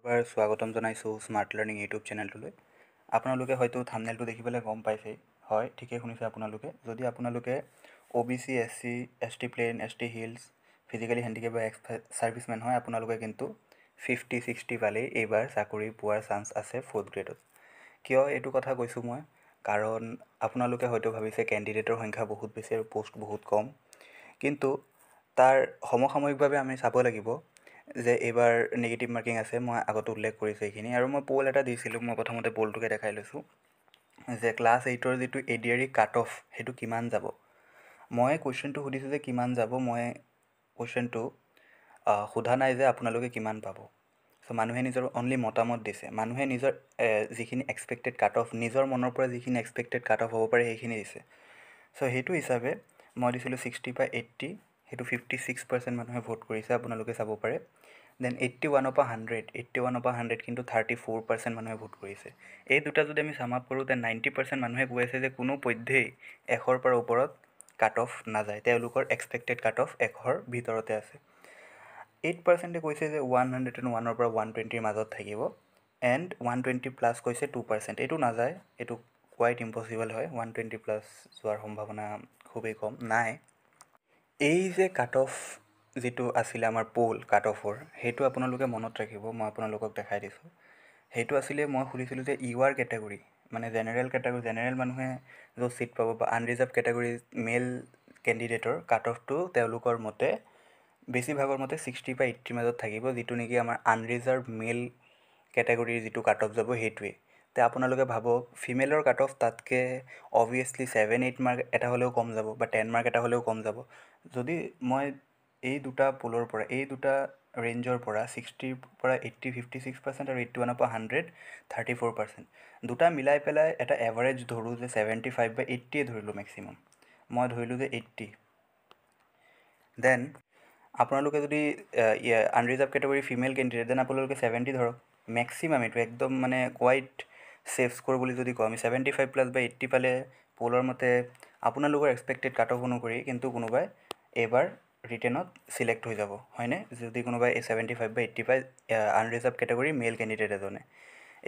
এবাৰ স্বাগতম জনাইছোঁ স্মাৰ্ট লাৰ্ণিং ইউটিউব চেনেলটোলৈ। আপোনালোকে হয়তো থাম্বনেইলটো দেখি পেলাই গম পাইছেই। হয়, ঠিকেই শুনিছে আপোনালোকে। যদি আপোনালোকে OBC, SC, ST plain, ST hills, physically handicap বা এক্স ছাৰ্ভিচমেন হয়, আপোনালোকে কিন্তু 50-60 পালেই এইবাৰ চাকৰি পোৱাৰ চান্স আছে 4th গ্ৰেডত। কিয় এইটো কথা কৈছোঁ মই? কাৰণ আপোনালোকে হয়তো ভাবিছে কেণ্ডিডেটৰ সংখ্যা বহুত বেছি আৰু পোষ্ট বহুত কম। কিন্তু তাৰ সমসাময়িকভাৱে আমি চাব লাগিব যে এইবাৰ নিগেটিভ মাৰ্কিং আছে। মই আগতে উল্লেখ কৰিছোঁ এইখিনি, আৰু মই পল এটা দিছিলোঁ। মই প্ৰথমতে পলটোকে দেখাই লৈছোঁ যে ক্লাছ 8ৰ যিটো ADRE কাট অফ সেইটো কিমান যাব। মই কুৱেশ্যনটো সুধিছোঁ যে কিমান যাব। মই কুৱেশ্যনটো সোধা নাই যে আপোনালোকে কিমান পাব। চ' মানুহে নিজৰ অনলি মতামত দিছে। মানুহে নিজৰ যিখিনি এক্সপেক্টেড কাট অফ, নিজৰ মনৰ পৰা যিখিনি এক্সপেক্টেড কাট অফ হ'ব পাৰে সেইখিনি দিছে। চ' সেইটো হিচাপে মই দিছিলোঁ 60 বা 80, সেইটো 56% মানুহে ভোট কৰিছে, আপোনালোকে চাব পাৰে। দেন 81ৰ পৰা 100 কিন্তু 34% মানুহে ভোট কৰিছে। এই দুটা যদি আমি চাম আপ কৰোঁ, দেন 90% মানুহে কৈ আছে যে কোনো পধ্যেই 100ৰ পৰা ওপৰত কাট অফ নাযায়, তেওঁলোকৰ এক্সপেক্টেড কাট অফ 100ৰ ভিতৰতে আছে। 8% কৈছে যে 101ৰ পৰা 120ৰ মাজত থাকিব, এণ্ড 120 প্লাছ কৈছে 2%। এইটো নাযায়, এইটো কোৱাইট ইম্পচিবল হয়। 120 প্লাছ যোৱাৰ সম্ভাৱনা খুবেই কম, নাই। এই যে কাট অফ যিটো আছিলে আমাৰ পল কাট অফৰ, সেইটো আপোনালোকে মনত ৰাখিব। মই আপোনালোকক দেখাই দিছোঁ। সেইটো আছিলে, মই সুধিছিলোঁ যে UR কেটেগৰী, মানে জেনেৰেল কেটেগৰী, জেনেৰেল মানুহে য'ত ছিট পাব, বা আনৰিজাৰ্ভ কেটেগৰী মেল কেণ্ডিডেটৰ কাট অফটো তেওঁলোকৰ মতে বেছিভাগৰ মতে 60 বা 80ৰ মাজত থাকিব, যিটো নেকি আমাৰ আনৰিজাৰ্ভ মেল কেটেগৰীৰ যিটো কাট অফ যাব সেইটোৱেই। তে আপোনালোকে ভাবক, ফিমেলৰ কাট অফ তাতকৈ অবভিয়াছলি 7-8 মাৰ্ক এটা হ'লেও কম যাব, বা 10 মাৰ্ক এটা হ'লেও কম যাব। যদি মই এই দুটা পলৰ পৰা, এই দুটা ৰেঞ্জৰ পৰা 60ৰ পৰা 80, 56% আৰু 81ৰ পৰা 100, 34%, দুটা মিলাই পেলাই এটা এভাৰেজ ধৰোঁ যে 75 বা 80 ধৰিলোঁ মেক্সিমাম। মই ধৰিলোঁ যে 80। দেন আপোনালোকে যদি unreserved category female candidate, then আপোনালোকে 70 ধৰক মেক্সিমাম। এইটো একদম মানে কোৱাইট ছেফ স্ক'ৰ বুলি যদি কওঁ আমি, 75 প্লাছ বা 80 পালে পলৰ মতে আপোনালোকৰ এক্সপেক্টেড কাট অফ অনুসৰি কিন্তু কোনোবাই এইবাৰ ৰিটেনত ছিলেক্ট হৈ যাব, হয়নে? যদি কোনোবাই 75 বা 80 পায় আনৰিজাৰ্ভ কেটেগৰী মেল কেণ্ডিডেট এজনে।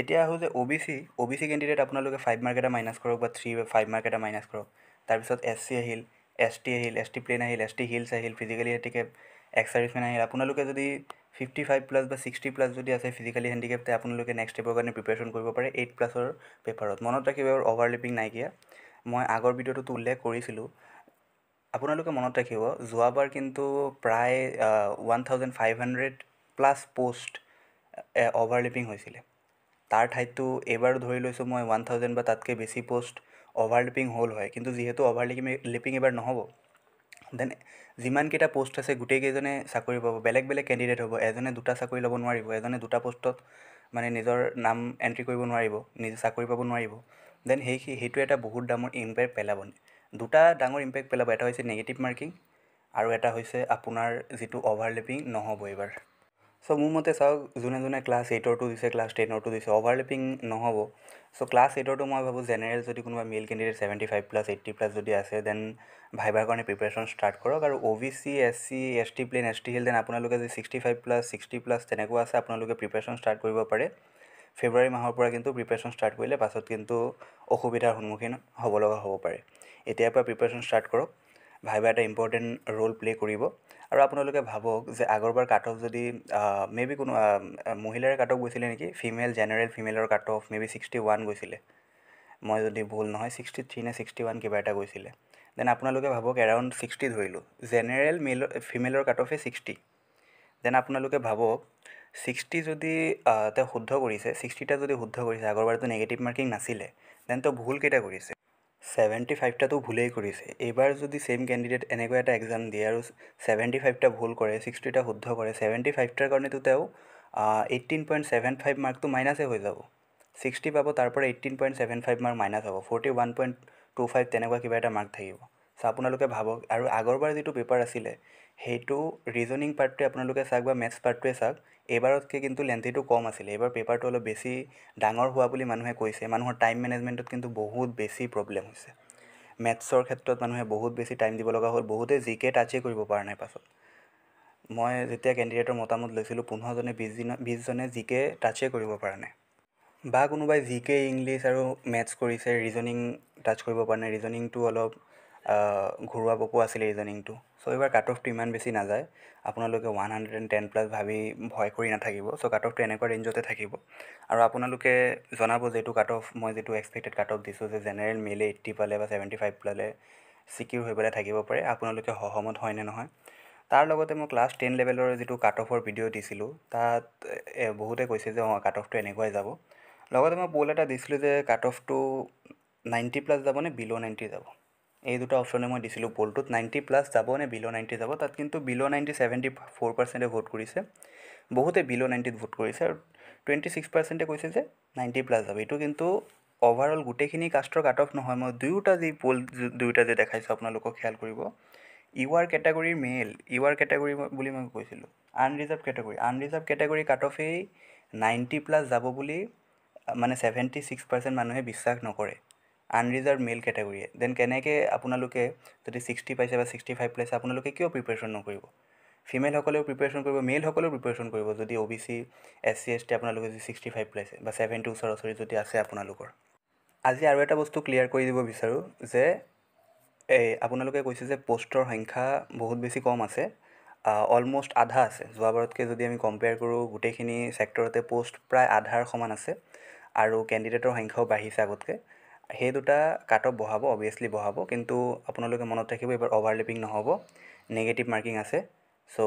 এতিয়া আহোঁ যে OBC কেণ্ডিডেট, আপোনালোকে 5 মাৰ্ক এটা মাইনাছ কৰক, বা 5 মাৰ্ক এটা মাইনাছ কৰক। তাৰপিছত SC আহিল, ST আহিল, ST প্লেন আহিল, ST হিলছ আহিল, ফিজিকেলি হেণ্ডিকেপ এক্স ছাৰ্ভিচমেন আহিল। আপোনালোকে যদি 55 প্লাছ বা 60 প্লাছ যদি আছে ফিজিকেলি হেণ্ডিকেপ, তে আপোনালোকে নেক্সট ষ্টেপৰ কাৰণে প্ৰিপেৰেশ্যন কৰিব পাৰে 8+ পেপাৰত। মনত ৰাখিব, অভাৰলেপিং নাইকিয়া। মই আগৰ ভিডিঅ'টোত উল্লেখ কৰিছিলোঁ। আপোনালোকে মনত ৰাখিব, যোৱাবাৰ কিন্তু প্ৰায় 1500+ পষ্ট অভাৰলেপিং হৈছিলে। তাৰ ঠাইততো এইবাৰ ধৰি লৈছোঁ মই 1000 বা তাতকৈ বেছি পষ্ট অভাৰলেপিং হ'ল হয়। কিন্তু যিহেতু অভাৰলেপিং এইবাৰ নহ'ব, দেন যিমানকেইটা পষ্ট আছে গোটেইকেইজনে চাকৰি পাব। বেলেগ বেলেগ কেণ্ডিডেট হ'ব, এজনে দুটা চাকৰি ল'ব নোৱাৰিব, এজনে দুটা পষ্টত মানে নিজৰ নাম এণ্ট্ৰি কৰিব নোৱাৰিব, নিজে চাকৰি পাব নোৱাৰিব। দেন সেইটো এটা বহুত ডাঙৰ ইম্পেক্ট পেলাব। দুটা ডাঙৰ ইম্পেক্ট পেলাব, এটা হৈছে নেগেটিভ মাৰ্কিং আৰু এটা হৈছে আপোনাৰ যিটো অভাৰলেপিং নহ'ব এইবাৰ। চ' মোৰ মতে চাওক, যোনে যোনে ক্লাছ 8ৰটো দিছে, ক্লাছ 10ৰটো দিছে, অভাৰলেপিং নহ'ব। চ' ক্লাছ 8ৰটো মই ভাবোঁ জেনেৰেল যদি কোনোবা মেল কেণ্ডিডেট 75 প্লাছ 80 প্লাছ যদি আছে, দেন ভাইভাৰ কাৰণে প্ৰিপেৰেশ্যন ষ্টাৰ্ট কৰক। আৰু OBC, SC, ST plain, ST hill, then আপোনালোকে যদি 65 প্লাছ 60 প্লাছ তেনেকুৱা আছে, আপোনালোকে প্ৰিপেৰেশ্যন ষ্টাৰ্ট কৰিব পাৰে। ফেব্ৰুৱাৰী মাহৰ পৰা কিন্তু প্ৰিপেৰেশ্যন ষ্টাৰ্ট কৰিলে পাছত কিন্তু অসুবিধাৰ সন্মুখীন হ'ব লগা হ'ব পাৰে। এতিয়াৰ পৰা প্ৰিপেৰেশ্যন ষ্টাৰ্ট কৰক। ভাইভা এটা ইম্পৰ্টেণ্ট ৰ'ল প্লে' কৰিব। আৰু আপোনালোকে ভাবক যে আগৰবাৰ কাট অফ যদি মেবি কোনো মহিলাৰে কাট অফ গৈছিলে নেকি, জেনেৰেল ফিমেলৰ কাট অফ মেবি 61 গৈছিলে, মই যদি ভুল নহয় 63 নে 61 কিবা এটা গৈছিলে। দেন আপোনালোকে ভাবক এৰাউণ্ড 60 ধৰিলোঁ, জেনেৰেল ফিমেলৰ কাট অফে 60। দেন আপোনালোকে ভাবক 60 যদি তেওঁ শুদ্ধ কৰিছে, 60টা যদি শুদ্ধ কৰিছে, আগৰবাৰতো নেগেটিভ মাৰ্কিং নাছিলে, দেন তেওঁ ভুল কেইটা কৰিছে, 75টাতো ভুলেই কৰিছে। এইবাৰ যদি ছেইম কেণ্ডিডেট এনেকুৱা এটা এক্সাম দিয়ে আৰু 75টা ভুল কৰে, 60টা শুদ্ধ কৰে, 75টাৰ কাৰণেতো তেওঁ 18.75 মাৰ্কটো মাইনাছে হৈ যাব। 60 পাব, তাৰ পৰা 18.75 মাৰ্ক মাইনাছ হ'ব, 41.25 তেনেকুৱা কিবা এটা মাৰ্ক থাকিব। চ' আপোনালোকে ভাবক, আৰু আগৰবাৰ যিটো পেপাৰ আছিলে সেইটো ৰিজনিং পাৰ্টটোৱে আপোনালোকে চাওক বা মেথছ পাৰ্টটোৱে চাওক, এইবাৰতকৈ কিন্তু লেন্থিটো কম আছিলে। এইবাৰ পেপাৰটো অলপ বেছি ডাঙৰ হোৱা বুলি মানুহে কৈছে। মানুহৰ টাইম মেনেজমেণ্টত কিন্তু বহুত বেছি প্ৰব্লেম হৈছে। মেথছৰ ক্ষেত্ৰত মানুহে বহুত বেছি টাইম দিব লগা হ'ল, বহুতে জিকে টাচেই কৰিব পৰা নাই পাছত। মই যেতিয়া কেণ্ডিডেটৰ মতামত লৈছিলোঁ 15জনে 20জনে জি কে টাচেই কৰিব পৰা নাই, বা কোনোবাই জি কে ইংলিছ আৰু মেথছ কৰিছে, ৰিজনিং টাচ কৰিব পৰা নাই, ৰিজনিংটো অলপ ঘৰুৱা পকোৱা আছিলে ৰিজনিংটো। চ' এইবাৰ কাট অফটো ইমান বেছি নাযায়, আপোনালোকে 110+ ভাবি ভয় কৰি নাথাকিব। চ' কাট অফটো এনেকুৱা ৰেঞ্জতে থাকিব। আৰু আপোনালোকে জনাব যে এইটো কাট অফ, মই যিটো এক্সপেক্টেড কাট অফ দিছোঁ যে জেনেৰেল মেলে 80 পালে বা 75 পালে চিকিউৰ হৈ পেলাই থাকিব পাৰে, আপোনালোকে সহমত হয় নে নহয়। তাৰ লগতে মই ক্লাছ 10 লেভেলৰ যিটো কাট অফৰ ভিডিঅ' দিছিলোঁ, তাত বহুতে কৈছে যে কাট অফটো এনেকুৱাই যাব। লগতে মই পল এটা দিছিলোঁ যে কাট অফটো 90+ যাব নে বিল' 90 যাব। এই দুটা অপশ্যনে মই দিছিলোঁ পলটোত, 90+ যাব নে বিল' 90 যাব। তাত কিন্তু বিল' 90 74%এ ভোট কৰিছে, বহুতে বিল' 90ত ভোট কৰিছে, আৰু 26%এ কৈছে যে 90+ যাব। এইটো কিন্তু অভাৰঅল গোটেইখিনি কাষ্টৰ কাট অফ নহয়। মই দুয়োটা যে দেখাইছোঁ আপোনালোকক খেয়াল কৰিব। ইউ আৰ কেটেগৰীৰ মেল, ইউ আৰ কেটেগৰী বুলি মই কৈছিলোঁ। আনৰিজাৰ্ভ কেটেগৰী কাট অফেই 90+ যাব বুলি মানে 76% মানুহে বিশ্বাস নকৰে, আনৰিজাৰ্ভ মেল কেটেগৰীয়ে। দেন কেনেকৈ আপোনালোকে যদি 60 পাইছে বা 65 পাইছে, আপোনালোকে কিয় প্ৰিপেৰেশ্যন নকৰিব। ফিমেলসকলেও প্ৰিপেৰেশ্যন কৰিব, মেলসকলেও প্ৰিপেৰেশ্যন কৰিব। যদি অ' বি চি SC ST আপোনালোকে যদি 65 পাইছে বা 70 ওচৰা যদি আছে আপোনালোকৰ। আজি আৰু এটা বস্তু ক্লিয়াৰ কৰি দিব বিচাৰোঁ যে আপোনালোকে কৈছে যে প'ষ্টৰ সংখ্যা বহুত বেছি কম আছে, অলম'ষ্ট আধা আছে। যোৱাবাৰতকৈ যদি আমি কম্পেয়াৰ কৰোঁ, গোটেইখিনি ছেক্টৰতে প'ষ্ট প্ৰায় আধাৰ সমান আছে, আৰু কেণ্ডিডেটৰ সংখ্যাও বাঢ়িছে আগতকৈ। সেই দুটা কাট অফ বঢ়াব, অভিয়াছলি বঢ়াব, কিন্তু আপোনালোকে মনত ৰাখিব এইবাৰ অভাৰলেপিং নহ'ব, নেগেটিভ মাৰ্কিং আছে। চ'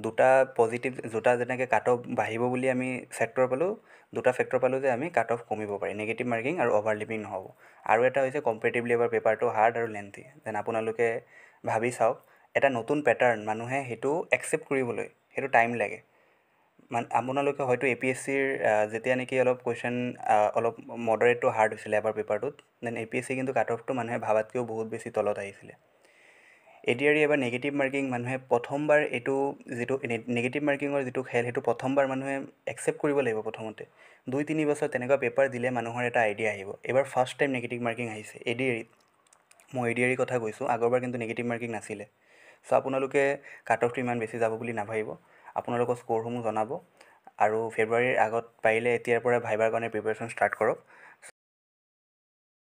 দুটা যেনেকৈ কাট অফ বাঢ়িব বুলি আমি ফেক্টৰ পালোঁ যে আমি কাট অফ কমিব পাৰে, নেগেটিভ মাৰ্কিং আৰু অভাৰলেপিং নহ'ব। আৰু এটা হৈছে কম্পেৰেটিভলি এবাৰ পেপাৰটো হাৰ্ড আৰু লেন্থি। দেন আপোনালোকে ভাবি চাওক, এটা নতুন পেটাৰ্ণ, মানুহে সেইটো একচেপ্ট কৰিবলৈ সেইটো টাইম লাগে। আপোনালোকে হয়তো APSCৰ যেতিয়া নেকি অলপ কুৱেশ্যন অলপ মডাৰেটটো হাৰ্ড হৈছিলে এবাৰ পেপাৰটোত, দেন APSC কিন্তু কাট অফটো মানুহে ভাবাতকৈও বহুত বেছি তলত আহিছিলে। ADRE এবাৰ নেগেটিভ মাৰ্কিং মানুহে প্ৰথমবাৰ, এইটো যিটো নেগেটিভ মাৰ্কিঙৰ যিটো খেল, সেইটো প্ৰথমবাৰ মানুহে একচেপ্ট কৰিব লাগিব। প্ৰথমতে 2-3 বছৰ তেনেকুৱা পেপাৰ দিলে মানুহৰ এটা আইডিয়া আহিব। এইবাৰ ফাৰ্ষ্ট টাইম নেগেটিভ মাৰ্কিং আহিছে ADREত। মই ADRE কথা কৈছোঁ, আগৰবাৰ কিন্তু নেগেটিভ মাৰ্কিং নাছিলে। চ' আপোনালোকে কাট অফটো ইমান বেছি যাব বুলি নাভাবিব। আপোনালোকৰ স্ক'ৰসমূহ জনাব, আৰু ফেব্ৰুৱাৰীৰ আগত পাৰিলে এতিয়াৰ পৰা ভাইবাৰ কাৰণে প্ৰিপেৰেশ্যন ষ্টাৰ্ট কৰক।